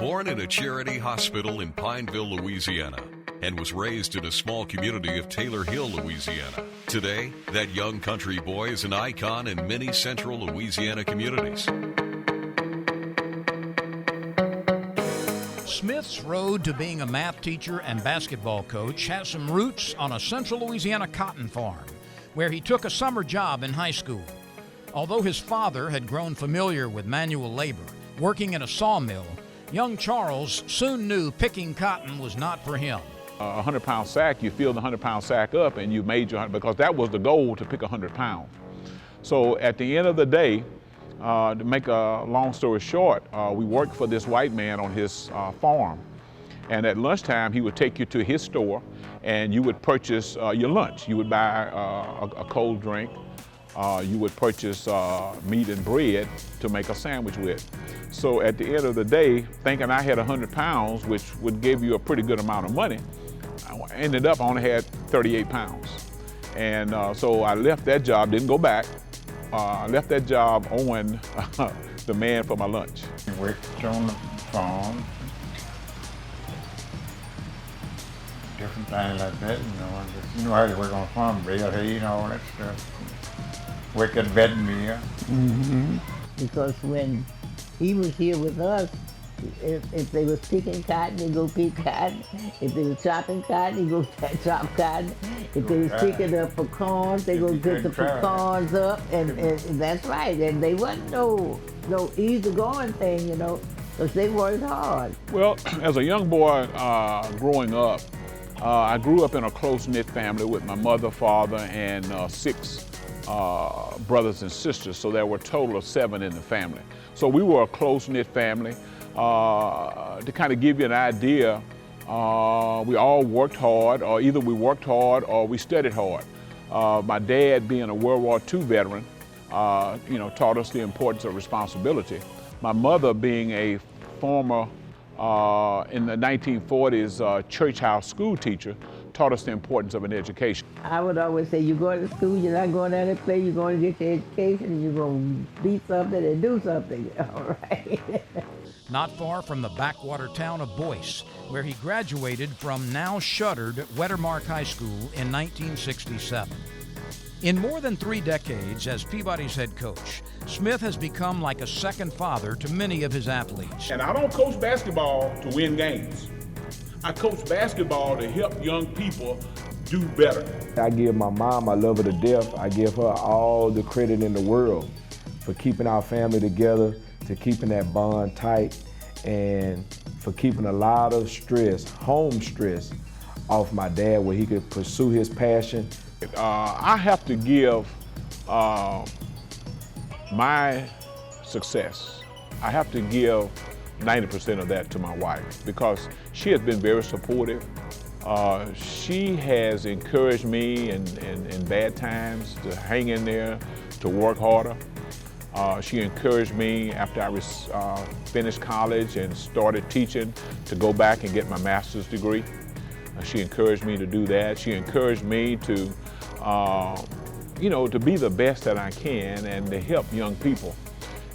Born in a charity hospital in Pineville, Louisiana, and was raised in a small community of Taylor Hill, Louisiana. Today, that young country boy is an icon in many central Louisiana communities. Smith's road to being a math teacher and basketball coach has some roots on a central Louisiana cotton farm, where he took a summer job in high school. Although his father had grown familiar with manual labor, working in a sawmill, young Charles soon knew picking cotton was not for him. A 100-pound sack, you fill the 100-pound sack up and you made your, because that was the goal, to pick 100 pounds. So at the end of the day, to make a long story short, we worked for this white man on his farm. And at lunchtime, he would take you to his store and you would purchase your lunch. You would buy a cold drink. You would purchase meat and bread to make a sandwich with. So at the end of the day, thinking I had 100 pounds, which would give you a pretty good amount of money, I ended up I only had 38 pounds. And so I left that job, didn't go back. I left that job owing the man for my lunch. Worked on the farm, different things like that, you know how you work on a farm, bale hay and all that stuff. Work at veterinary. Mm-hmm. Because when he was here with us, if they was picking cotton, they go pick cotton. If they was chopping cotton, they go chop cotton. If they was picking up pecans, they go pick the pecans up. And that's right. And they wasn't no easy-going thing, because they worked hard. Well, as a young boy growing up, I grew up in a close-knit family with my mother, father, and 6 brothers and sisters. So there were a total of 7 in the family. So we were a close-knit family. To kind of give you an idea, we all worked hard, or either we worked hard or we studied hard. My dad, being a World War II veteran, taught us the importance of responsibility. My mother, being a former, in the 1940s, church house school teacher, taught us the importance of an education. I would always say, you go to school, you're not going out to play, you're going to get your education, and you're going to be something and do something, all right? Not far from the backwater town of Boyce, where he graduated from now shuttered Wettermark High School in 1967. In more than 3 decades as Peabody's head coach, Smith has become like a second father to many of his athletes. And I don't coach basketball to win games. I coach basketball to help young people do better. I give my mom, I love her to death. I give her all the credit in the world for keeping our family together, to keeping that bond tight, and for keeping a lot of stress, home stress, off my dad where he could pursue his passion. I have to give my success, I have to give 90% of that to my wife, because she has been very supportive. She has encouraged me in bad times to hang in there, to work harder. She encouraged me after I finished college and started teaching to go back and get my master's degree. She encouraged me to do that. She encouraged me to, to be the best that I can and to help young people.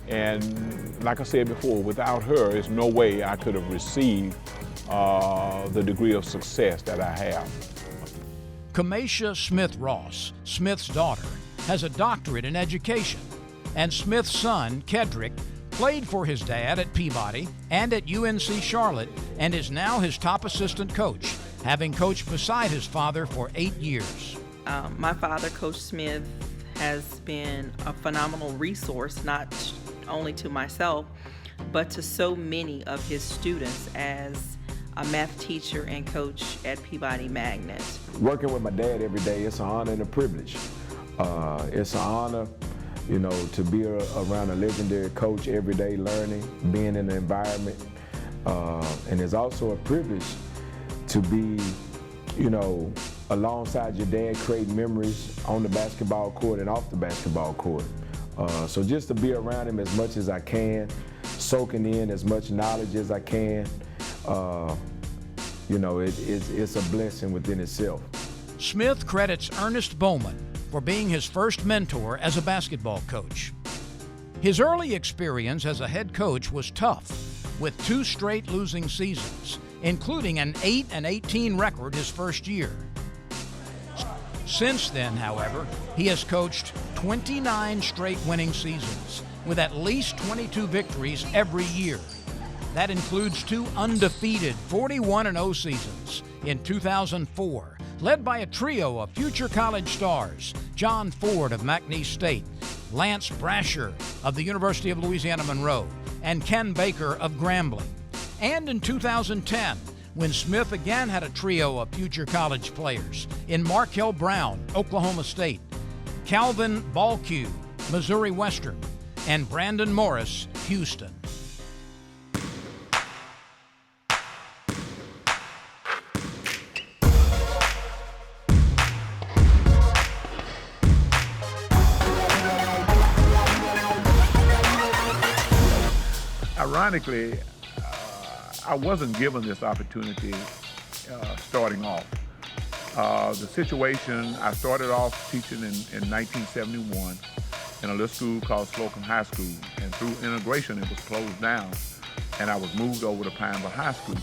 And like I said before, without her, there's no way I could have received the degree of success that I have. Kamaisha Smith Ross, Smith's daughter, has a doctorate in education, and Smith's son, Kedrick, played for his dad at Peabody and at UNC Charlotte, and is now his top assistant coach, having coached beside his father for 8 years. My father, Coach Smith, has been a phenomenal resource, not only to myself, but to so many of his students as a math teacher and coach at Peabody Magnet. Working with my dad every day, it's an honor and a privilege. It's an honor, to be around a legendary coach every day, learning, being in the environment. And it's also a privilege to be, alongside your dad, creating memories on the basketball court and off the basketball court. So just to be around him as much as I can, soaking in as much knowledge as I can, it's a blessing within itself. Smith credits Ernest Bowman for being his first mentor as a basketball coach. His early experience as a head coach was tough, with 2 straight losing seasons, including an 8-18 record his first year. Since then, however, he has coached 29 straight winning seasons, with at least 22 victories every year. That includes 2 undefeated 41-0 seasons in 2004, led by a trio of future college stars, John Ford of McNeese State, Lance Brasher of the University of Louisiana Monroe, and Ken Baker of Grambling. And in 2010, when Smith again had a trio of future college players in Markel Brown, Oklahoma State, Calvin Balque, Missouri Western, and Brandon Morris, Houston. Ironically, I wasn't given this opportunity starting off. The situation, I started off teaching in 1971 in a little school called Slocum High School, and through integration it was closed down, and I was moved over to Pineville High School.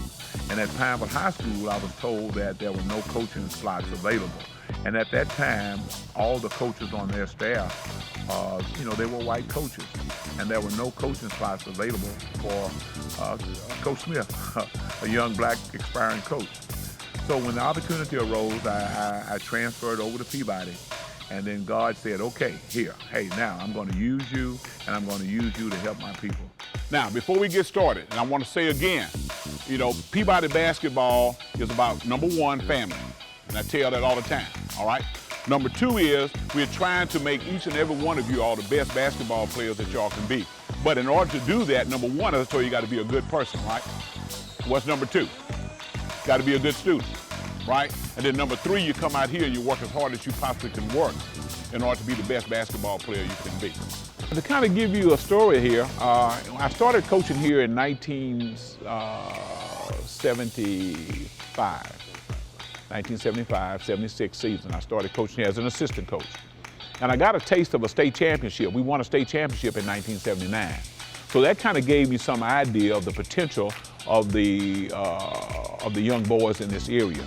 And at Pineville High School, I was told that there were no coaching slots available. And at that time, all the coaches on their staff, they were white coaches, and there were no coaching spots available for Coach Smith, a young black aspiring coach. So when the opportunity arose, I transferred over to Peabody, and then God said, okay, hey, now I'm going to use you, and I'm going to use you to help my people. Now, before we get started, and I want to say again, Peabody basketball is about, number one, family. And I tell that all the time, all right? Number 2 is we're trying to make each and every one of you all the best basketball players that y'all can be. But in order to do that, number 1, as I told you, you got to be a good person, right? What's number 2? Got to be a good student, right? And then number 3, you come out here and you work as hard as you possibly can work in order to be the best basketball player you can be. To kind of give you a story here, I started coaching here in 1975-76 season. I started coaching here as an assistant coach. And I got a taste of a state championship. We won a state championship in 1979. So that kind of gave me some idea of the potential of the young boys in this area.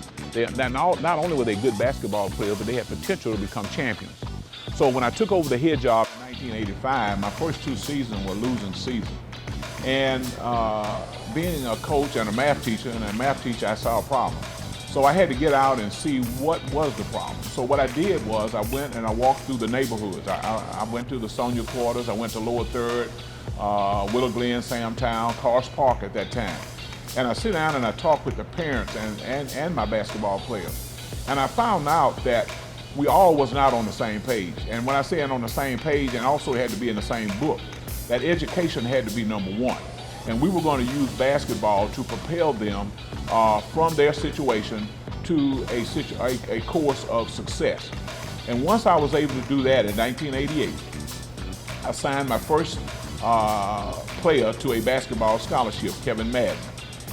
Not only were they good basketball players, but they had potential to become champions. So when I took over the head job in 1985, my first 2 seasons were losing seasons. And being a coach and a math teacher, I saw a problem. So I had to get out and see what was the problem. So what I did was I went and I walked through the neighborhoods. I went to the Sonia Quarters, I went to Lower Third, Willow Glen, Samtown, Cars Park at that time. And I sit down and I talk with the parents and my basketball players. And I found out that we all was not on the same page. And when I say on the same page, and also had to be in the same book, that education had to be number 1. And we were going to use basketball to propel them from their situation to a course of success. And once I was able to do that in 1988, I signed my first player to a basketball scholarship, Kevin Madden.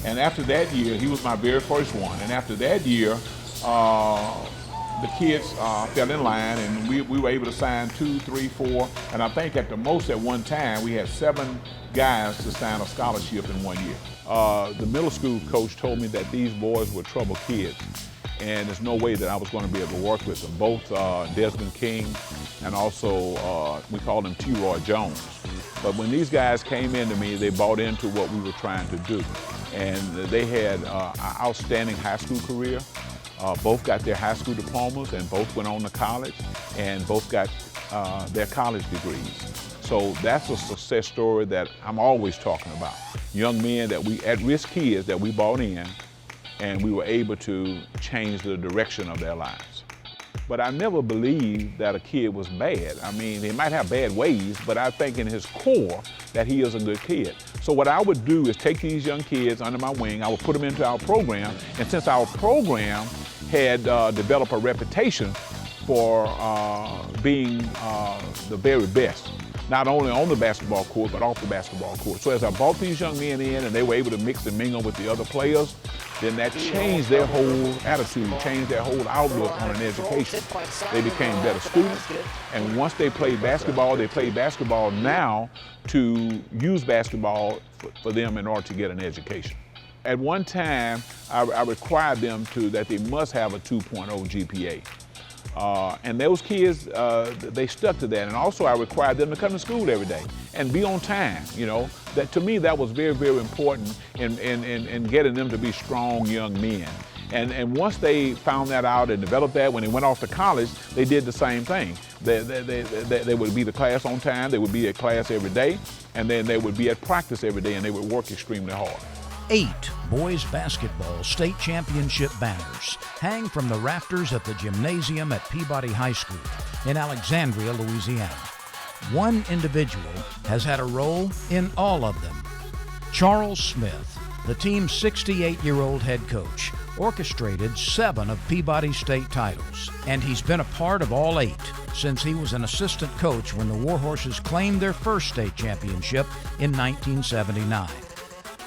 And after that year, he was my very first one. And after that year, the kids fell in line, and we were able to sign 2, 3, 4, and I think at the most at one time we had 7 guys to sign a scholarship in 1 year. The middle school coach told me that these boys were troubled kids, and there's no way that I was going to be able to work with them. Both Desmond King and also we called him T. Roy Jones. But when these guys came into me, they bought into what we were trying to do, and they had an outstanding high school career. Both got their high school diplomas, and both went on to college, and both got their college degrees. So that's a success story that I'm always talking about. Young men at-risk kids that we brought in, and we were able to change the direction of their lives. But I never believed that a kid was bad. I mean, he might have bad ways, but I think in his core that he is a good kid. So what I would do is take these young kids under my wing, I would put them into our program, and since our program had developed a reputation for being the very best, not only on the basketball court, but off the basketball court. So as I brought these young men in and they were able to mix and mingle with the other players, then that changed their whole attitude, changed their whole outlook on an education. They became better students, and once they played basketball now to use basketball for them in order to get an education. At one time, I required them that they must have a 2.0 GPA. And those kids, they stuck to that. And also I required them to come to school every day and be on time, you know. That, to me, that was very, very important in getting them to be strong young men. And once they found that out and developed that, when they went off to college, they did the same thing. They would be to class on time, they would be at class every day, and then they would be at practice every day, and they would work extremely hard. 8 boys basketball state championship banners hang from the rafters at the gymnasium at Peabody High School in Alexandria, Louisiana. One individual has had a role in all of them. Charles Smith, the team's 68-year-old head coach, orchestrated 7 of Peabody state titles, and he's been a part of all 8 since he was an assistant coach when the Warhorses claimed their first state championship in 1979.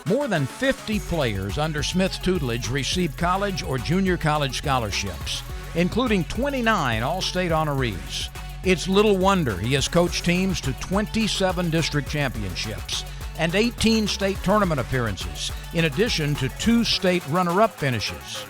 More than 50 players under Smith's tutelage received college or junior college scholarships, including 29 All-State honorees. It's little wonder he has coached teams to 27 district championships and 18 state tournament appearances, in addition to 2 state runner-up finishes.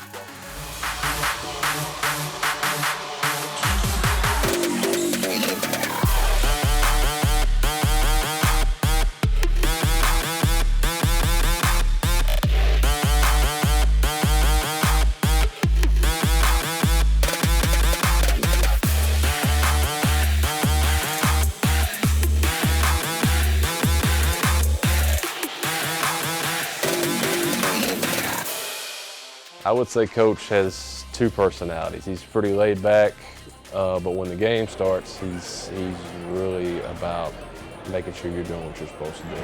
I would say Coach has 2 personalities. He's pretty laid back, but when the game starts, he's really about making sure you're doing what you're supposed to do.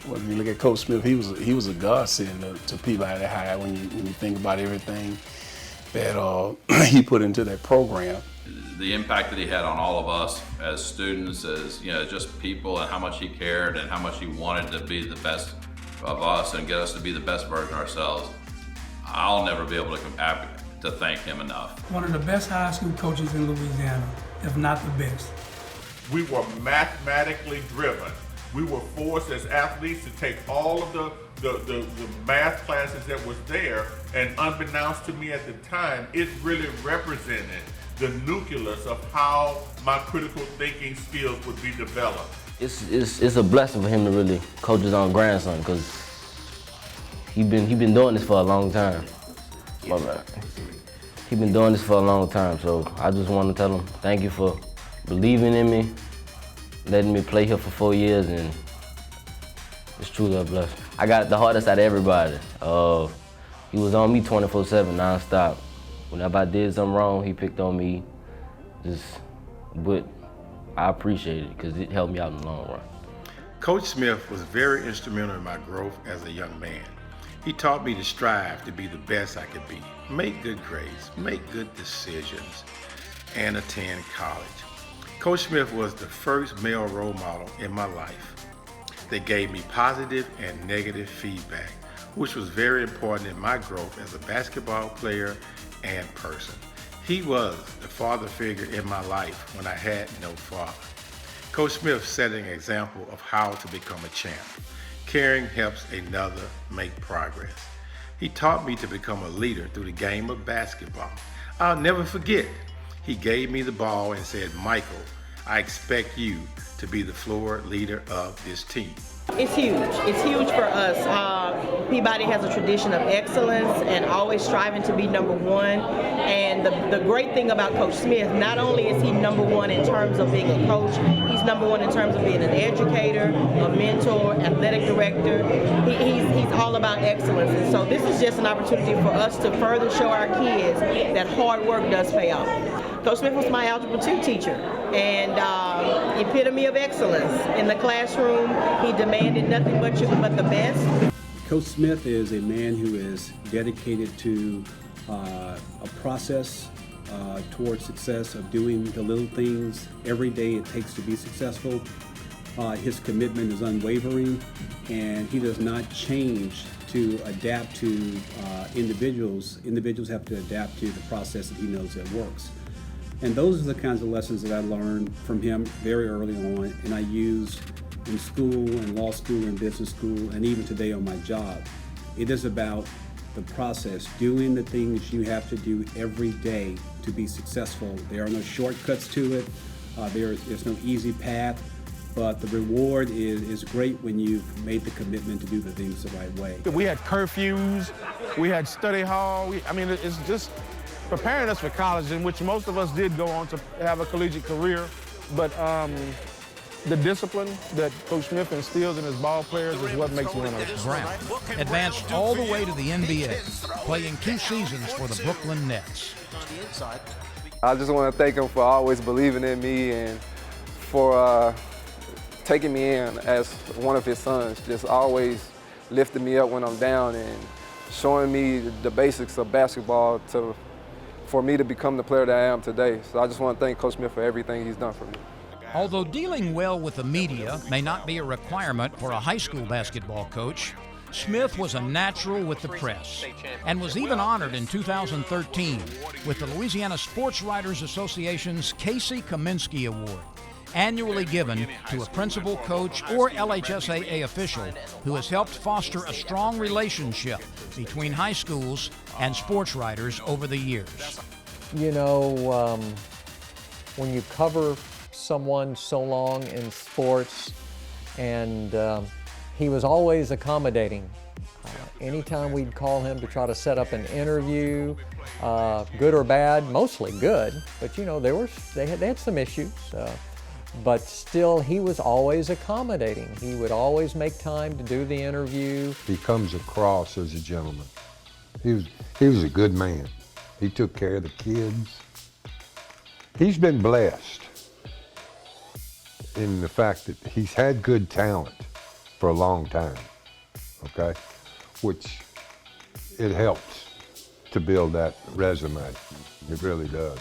Well, if you look at Coach Smith, he was a godsend to Peabody High when you think about everything that he put into that program. The impact that he had on all of us as students, as just people, and how much he cared and how much he wanted to be the best of us and get us to be the best version of ourselves. I'll never be able to thank him enough. One of the best high school coaches in Louisiana, if not the best. We were mathematically driven. We were forced as athletes to take all of the math classes that was there, and unbeknownst to me at the time, it really represented the nucleus of how my critical thinking skills would be developed. It's a blessing for him to really coach his own grandson, because he been doing this for a long time. My bad. He been doing this for a long time, so I just want to tell him thank you for believing in me, letting me play here for 4 years, and it's truly a blessing. I got the hardest out of everybody. He was on me 24/7, nonstop. Whenever I did something wrong, he picked on me. But I appreciate it because it helped me out in the long run. Coach Smith was very instrumental in my growth as a young man. He taught me to strive to be the best I could be, make good grades, make good decisions, and attend college. Coach Smith was the first male role model in my life that gave me positive and negative feedback, which was very important in my growth as a basketball player and person. He was the father figure in my life when I had no father. Coach Smith set an example of how to become a champ. Caring helps another make progress. He taught me to become a leader through the game of basketball. I'll never forget, he gave me the ball and said, "Michael, I expect you to be the floor leader of this team." It's huge. It's huge for us. Peabody has a tradition of excellence and always striving to be number one. And the great thing about Coach Smith, not only is he number one in terms of being a coach, he's number one in terms of being an educator, a mentor, athletic director. He's all about excellence. And so this is just an opportunity for us to further show our kids that hard work does pay off. Coach Smith was my Algebra 2 teacher and epitome of excellence. In the classroom, he demanded nothing but the best. Coach Smith is a man who is dedicated to a process towards success of doing the little things every day it takes to be successful. His commitment is unwavering, and he does not change to adapt to individuals. Individuals have to adapt to the process that he knows that works. And those are the kinds of lessons that I learned from him very early on, and I used in school, in law school, in business school, and even today on my job. It is about the process, doing the things you have to do every day to be successful. There are no shortcuts to it. There's no easy path, but the reward is great when you've made the commitment to do the things the right way. We had curfews, we had study hall. It's just preparing us for college, in which most of us did go on to have a collegiate career. But the discipline that Coach Smith instills in his ball players is what makes winners. Brown advanced all the way to the NBA, playing 2 seasons for the Brooklyn Nets. I just want to thank him for always believing in me and for taking me in as one of his sons, just always lifting me up when I'm down and showing me the basics of basketball for me to become the player that I am today. So I just want to thank Coach Smith for everything he's done for me. Although dealing well with the media may not be a requirement for a high school basketball coach, Smith was a natural with the press and was even honored in 2013 with the Louisiana Sports Writers Association's Casey Kaminsky Award, annually given to a principal, coach, or LHSAA official who has helped foster a strong relationship between high schools and sports writers over the years. You know, when you cover someone so long in sports, and he was always accommodating. Anytime we'd call him to try to set up an interview, good or bad, mostly good, but you know, they had some issues. But still, he was always accommodating. He would always make time to do the interview. He comes across as a gentleman. He was a good man. He took care of the kids. He's been blessed in the fact that he's had good talent for a long time, okay? Which it helps to build that resume. It really does.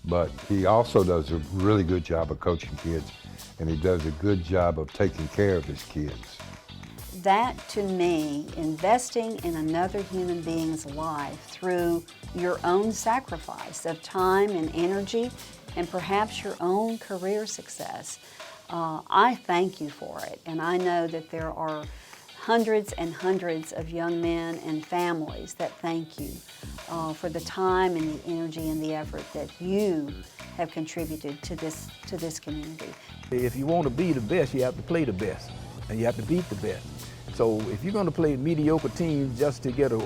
But he also does a really good job of coaching kids, and he does a good job of taking care of his kids. That, to me, investing in another human being's life through your own sacrifice of time and energy and perhaps your own career success, I thank you for it. And I know that there are hundreds and hundreds of young men and families that thank you for the time and the energy and the effort that you have contributed to this community. If you want to be the best, you have to play the best, and you have to beat the best. So if you're going to play mediocre teams just to get a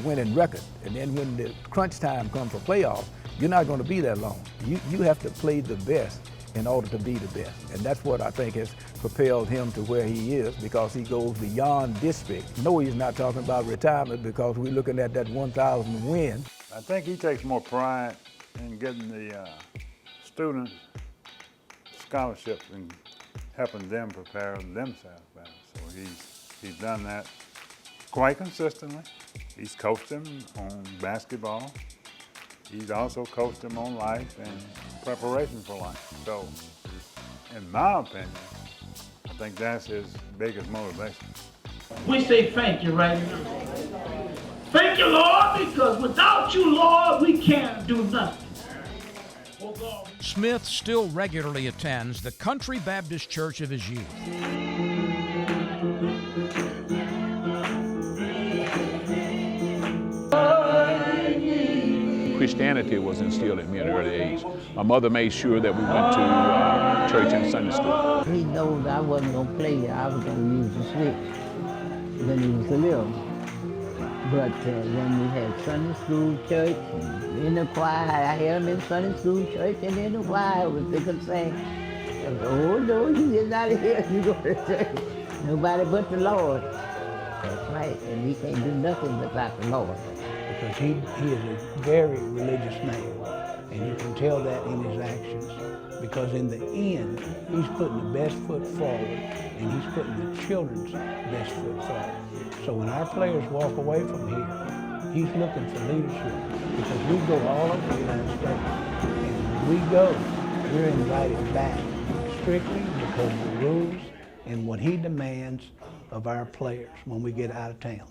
winning record, and then when the crunch time comes for playoffs, you're not going to be that long. You have to play the best in order to be the best. And that's what I think has propelled him to where he is, because he goes beyond district. No, he's not talking about retirement, because we're looking at that 1,000 win. I think he takes more pride in getting the students scholarships and helping them prepare themselves better. So he's done that quite consistently. He's coached them on basketball. He's also coached them on life and preparation for life. So, in my opinion, I think that's his biggest motivation. We say thank you right now. Thank you, Lord, because without you, Lord, we can't do nothing. Smith still regularly attends the Country Baptist Church of his youth. Christianity was instilled in me at an early age. My mother made sure that we went to church and Sunday school. He knows I wasn't going to play. I was going to use the switch when he was little. But when we had Sunday school church, in the choir, I had him in Sunday school church and in the choir, they could say, oh no, you get out of here, you go to church. Nobody but the Lord. That's right, and we can't do nothing without the Lord. Because he is a very religious man, and you can tell that in his actions. Because in the end, he's putting the best foot forward, and he's putting the children's best foot forward. So when our players walk away from here, he's looking for leadership, because we go all over the United States, and when we go, we're invited back, strictly because of the rules and what he demands of our players when we get out of town.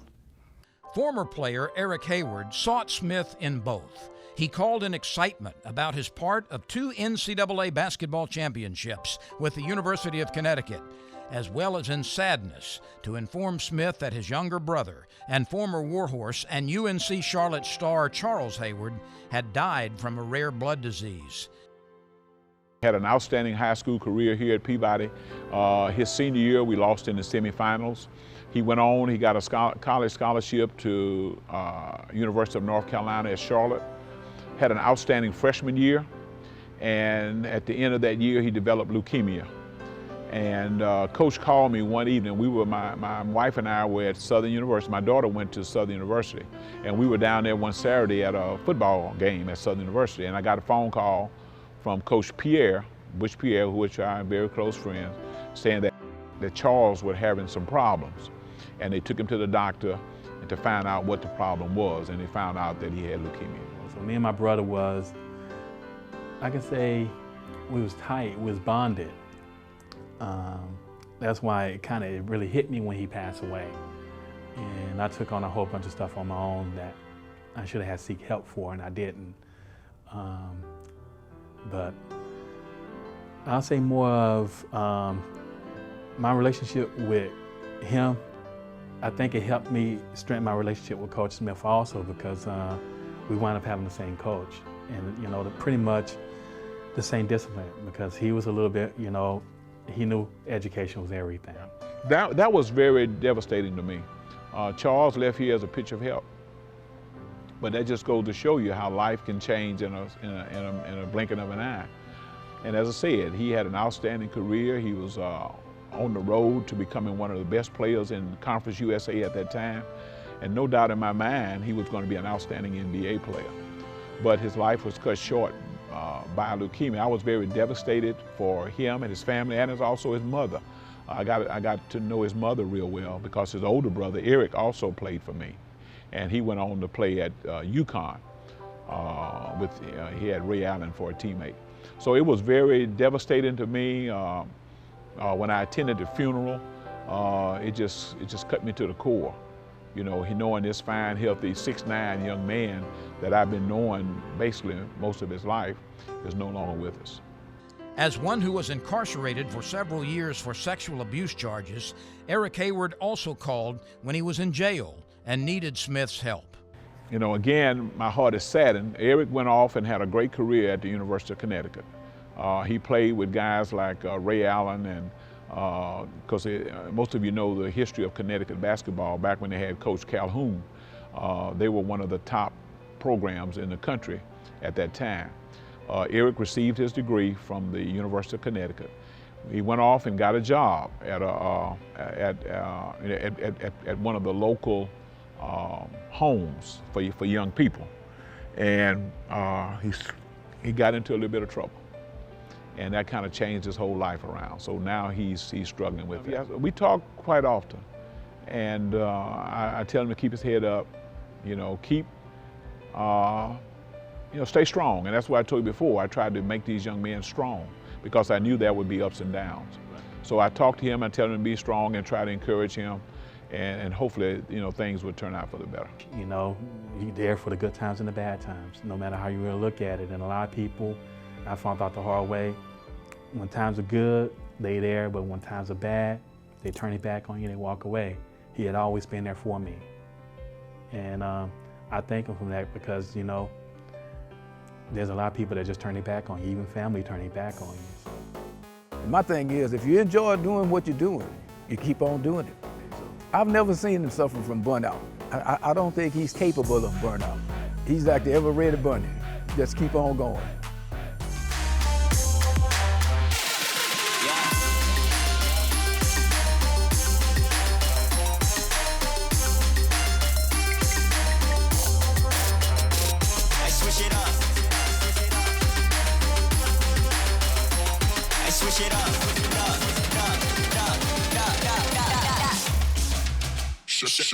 Former player Eric Hayward sought Smith in both. He called in excitement about his part of 2 NCAA basketball championships with the University of Connecticut, as well as in sadness to inform Smith that his younger brother and former Warhorse and UNC Charlotte star Charles Hayward had died from a rare blood disease. Had an outstanding high school career here at Peabody. His senior year, we lost in the semifinals. He went on, he got a college scholarship to University of North Carolina at Charlotte. Had an outstanding freshman year, and at the end of that year, he developed leukemia. And Coach called me one evening. My wife and I were at Southern University. My daughter went to Southern University, and we were down there one Saturday at a football game at Southern University, and I got a phone call from Coach Pierre, Butch Pierre, which I'm very close friends, saying that Charles was having some problems. And they took him to the doctor to find out what the problem was, and they found out that he had leukemia. So me and my brother was, I can say, we was tight, we was bonded. That's why it really hit me when he passed away. And I took on a whole bunch of stuff on my own that I should have had to seek help for, and I didn't. But I'll say more of my relationship with him. I think it helped me strengthen my relationship with Coach Smith also, because we wound up having the same coach and, pretty much the same discipline, because he was a little bit, he knew education was everything. That was very devastating to me. Charles left here as a picture of health. But that just goes to show you how life can change in a blinking of an eye. And as I said, he had an outstanding career. He was on the road to becoming one of the best players in Conference USA at that time. And no doubt in my mind, he was going to be an outstanding NBA player. But his life was cut short by leukemia. I was very devastated for him and his family, and also his mother. I got to know his mother real well because his older brother, Eric, also played for me. And he went on to play at UConn. He had Ray Allen for a teammate. So it was very devastating to me. When I attended the funeral, it just cut me to the core. Knowing this fine, healthy, 6'9" young man that I've been knowing basically most of his life is no longer with us. As one who was incarcerated for several years for sexual abuse charges, Eric Hayward also called when he was in jail and needed Smith's help. Again, my heart is saddened. Eric went off and had a great career at the University of Connecticut. He played with guys like Ray Allen, and because most of you know the history of Connecticut basketball. Back when they had Coach Calhoun, they were one of the top programs in the country at that time. Eric received his degree from the University of Connecticut. He went off and got a job at one of the local homes for young people, and he got into a little bit of trouble, and that kind of changed his whole life around. So now he's struggling with it. We talk quite often, and I tell him to keep his head up, stay strong. And that's what I told you before. I tried to make these young men strong because I knew there would be ups and downs. So I talked to him, I tell him to be strong and try to encourage him. And hopefully, things would turn out for the better. You're there for the good times and the bad times, no matter how you really look at it. And a lot of people, I found out the hard way, when times are good, they there, but when times are bad, they turn it back on you, they walk away. He had always been there for me. And I thank him for that because, there's a lot of people that just turn it back on you, even family turn it back on you. My thing is, if you enjoy doing what you're doing, you keep on doing it. I've never seen him suffer from burnout. I don't think he's capable of burnout. He's like the ever-ready bunny. Just keep on going.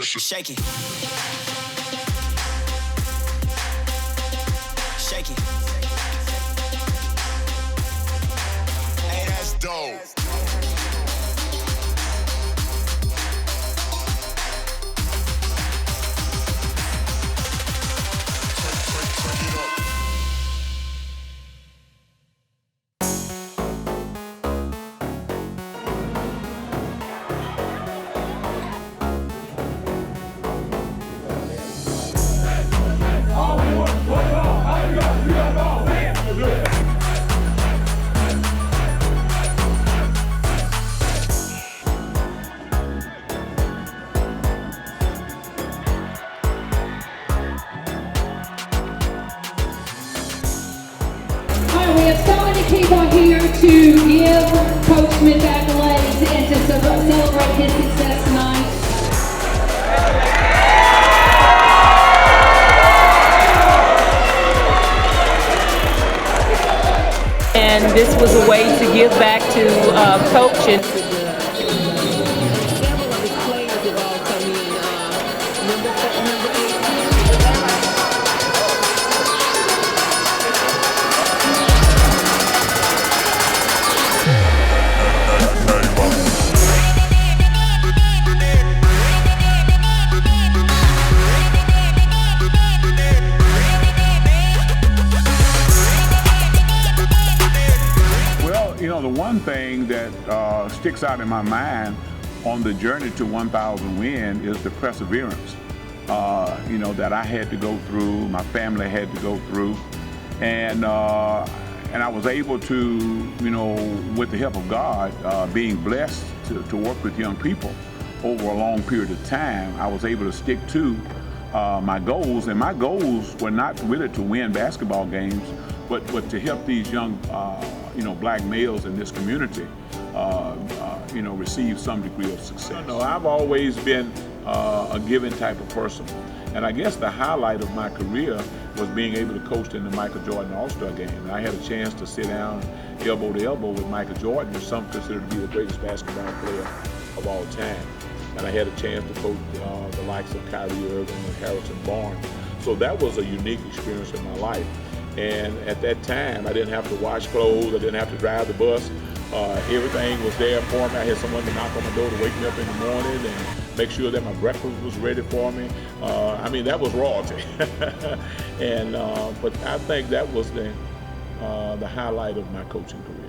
Shake it. Shake it. Hey, that's dope. are here to give Coach Smith accolades and to celebrate his success tonight. And this was a way to give back to Coach. And the one thing that sticks out in my mind on the journey to 1,000 win is the perseverance, that I had to go through, my family had to go through, and I was able to, with the help of God, being blessed to work with young people over a long period of time, I was able to stick to my goals, and my goals were not really to win basketball games, but to help these young black males in this community, receive some degree of success. I've always been a giving type of person. And I guess the highlight of my career was being able to coach in the Michael Jordan All-Star Game. And I had a chance to sit down elbow to elbow with Michael Jordan, who some consider to be the greatest basketball player of all time. And I had a chance to coach the likes of Kyrie Irving and Harrison Barnes. So that was a unique experience in my life. And at that time, I didn't have to wash clothes, I didn't have to drive the bus. Everything was there for me. I had someone to knock on my door to wake me up in the morning and make sure that my breakfast was ready for me. That was royalty. But I think that was the highlight of my coaching career.